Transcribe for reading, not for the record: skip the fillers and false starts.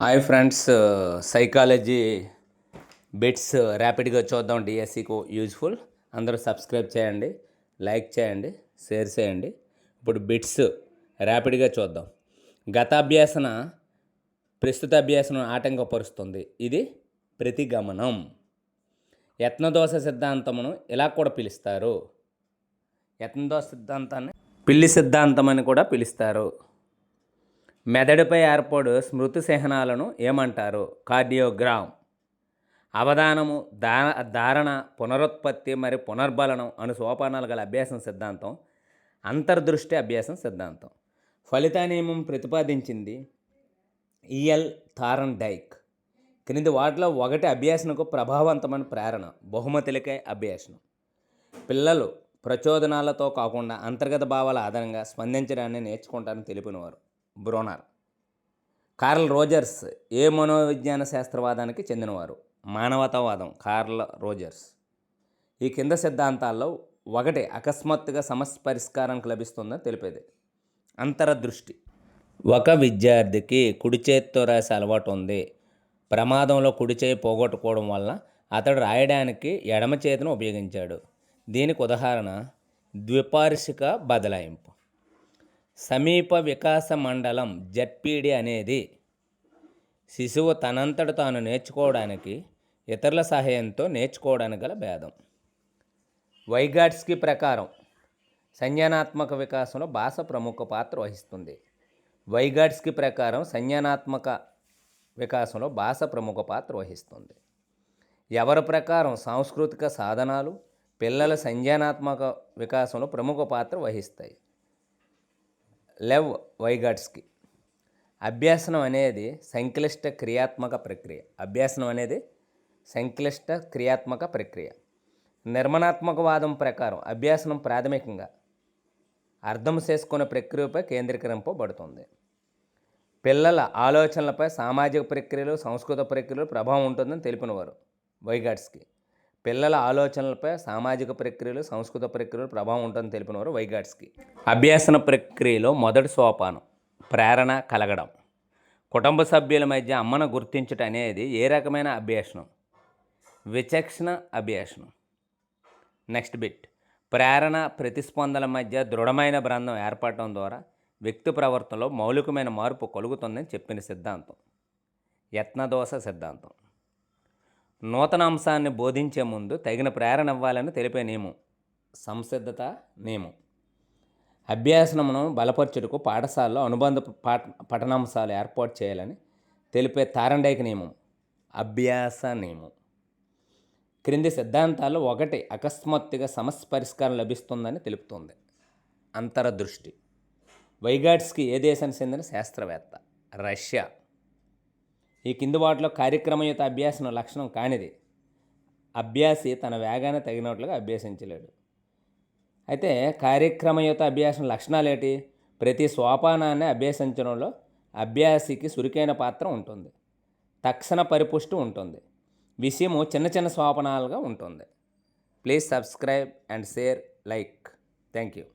Hi friends, psychology bits ర్యాపిడ్గా చూద్దాం. డిఎస్సికు useful. అందరూ subscribe చేయండి, లైక్ చేయండి, షేర్ చేయండి. ఇప్పుడు బిట్స్ ర్యాపిడ్గా చూద్దాం. గత అభ్యాసన ప్రస్తుత అభ్యాసనం ఆటంకపరుస్తుంది. ఇది ప్రతిగమనం. యత్నదోష సిద్ధాంతమును ఇలా కూడా పిలుస్తారు. యత్నదోష సిద్ధాంతాన్ని పిల్లి సిద్ధాంతం అని కూడా పిలుస్తారు. మెదడుపై ఏర్పడు స్మృతి చిహ్నాలను ఏమంటారు? కార్డియోగ్రామ్. అవధానము, ధారణ, పునరుత్పత్తి మరియు పునర్బలనం అను సోపానాలు గల అభ్యాసం సిద్ధాంతం అంతర్దృష్టి అభ్యాసం సిద్ధాంతం. ఫలిత నియమం ప్రతిపాదించింది ఈఎల్ థారన్ డైక్. క్రింది వాటిలో ఒకటి అభ్యాసనకు ప్రభావవంతమైన ప్రేరణ. బహుమతులకై అభ్యాసనం. పిల్లలు ప్రచోదనాలతో కాకుండా అంతర్గత భావాల ఆధారంగా స్పందించడాన్ని నేర్చుకుంటారని తెలిపినవారు బ్రోనర్. కార్ల్ రోజర్స్ ఏ మనోవిజ్ఞాన శాస్త్రవాదానికి చెందినవారు? మానవతావాదం. Carl Rogers. ఈ కింద సిద్ధాంతాల్లో ఒకటి అకస్మాత్తుగా సమస్య పరిష్కారానికి లభిస్తుందని తెలిపేది అంతరదృష్టి. ఒక విద్యార్థికి కుడి చేతితో రాసే అలవాటు ఉంది. ప్రమాదంలో కుడి చేయి పోగొట్టుకోవడం వల్ల అతడు రాయడానికి ఎడమ చేతిని ఉపయోగించాడు. దీనికి ఉదాహరణ ద్విపార్శ్విక బదలాయింపు. సమీప వికాస మండలం జెడ్పీడీ అనేది శిశువు తనంతట తాను నేర్చుకోవడానికి ఇతరుల సహాయంతో నేర్చుకోవడానికి గల భేదం. వైగాట్స్కీ ప్రకారం సంజ్ఞానాత్మక వికాసంలో భాష ప్రముఖ పాత్ర వహిస్తుంది. వైగాట్స్కీ ప్రకారం సంజ్ఞానాత్మక వికాసంలో భాష ప్రముఖ పాత్ర వహిస్తుంది. ఎవరి ప్రకారం సాంస్కృతిక సాధనాలు పిల్లల సంజ్ఞానాత్మక వికాసంలో ప్రముఖ పాత్ర వహిస్తాయి. లెవ్ వైగాట్స్కీ. అభ్యాసనం అనేది సంక్లిష్ట క్రియాత్మక ప్రక్రియ. అభ్యాసనం అనేది సంక్లిష్ట క్రియాత్మక ప్రక్రియ. నిర్మాణాత్మకవాదం ప్రకారం అభ్యాసనం ప్రాథమికంగా అర్థం చేసుకునే ప్రక్రియపై కేంద్రీకరింపబడుతుంది. పిల్లల ఆలోచనలపై సామాజిక ప్రక్రియలు, సంస్కృత ప్రక్రియలు ప్రభావం ఉంటుందని తెలిపినవారు వైగాట్స్కీ. పిల్లల ఆలోచనలపై సామాజిక ప్రక్రియలు, సంస్కృత ప్రక్రియలు ప్రభావం ఉంటుందని తెలిపినవారు వైగాట్స్కీ. అభ్యాసన ప్రక్రియలో మొదటి సోపానం ప్రేరణ కలగడం. కుటుంబ సభ్యుల మధ్య అమ్మను గుర్తించటం అనేది ఏ రకమైన అభ్యాసనం? విచక్షణ అభ్యాసనం. Next bit. ప్రేరణ ప్రతిస్పందనల మధ్య దృఢమైన బంధం ఏర్పడటం ద్వారా వ్యక్తి ప్రవర్తనలో మౌలికమైన మార్పు కలుగుతుందని చెప్పిన సిద్ధాంతం యత్నదోష సిద్ధాంతం. నూతన అంశాన్ని బోధించే ముందు తగిన ప్రేరణ ఇవ్వాలని తెలిపే నియమం సంసిద్ధత నియమం. అభ్యాసనమును బలపరచుటకు పాఠశాలలో అనుబంధ పఠనాంశాలు ఏర్పాటు చేయాలని తెలిపే థారన్ డైక్ నియమం అభ్యాస నియమం. క్రింది సిద్ధాంతాలు ఒకటి అకస్మాత్తుగా సమస్య పరిష్కారం లభిస్తుందని తెలుపుతుంది అంతరదృష్టి. వైగాట్స్కీ ఏ దేశానికి చెందిన శాస్త్రవేత్త? రష్యా. ఈ కింది వాటిలో కార్యక్రమయుత అభ్యాసన లక్షణం కానిది. అభ్యాసి తన వేగాన్ని తగినట్లుగా అభ్యసించలేడు. అయితే కార్యక్రమయుత అభ్యాసం లక్షణాలు ఏంటి? ప్రతి సోపానాన్ని అభ్యసించడంలో అభ్యాసికి చురుకైన పాత్ర ఉంటుంది. తక్షణ పరిపుష్టి ఉంటుంది. విషయము చిన్న చిన్న సోపానాలుగా ఉంటుంది. Please subscribe and share, like. Thank you.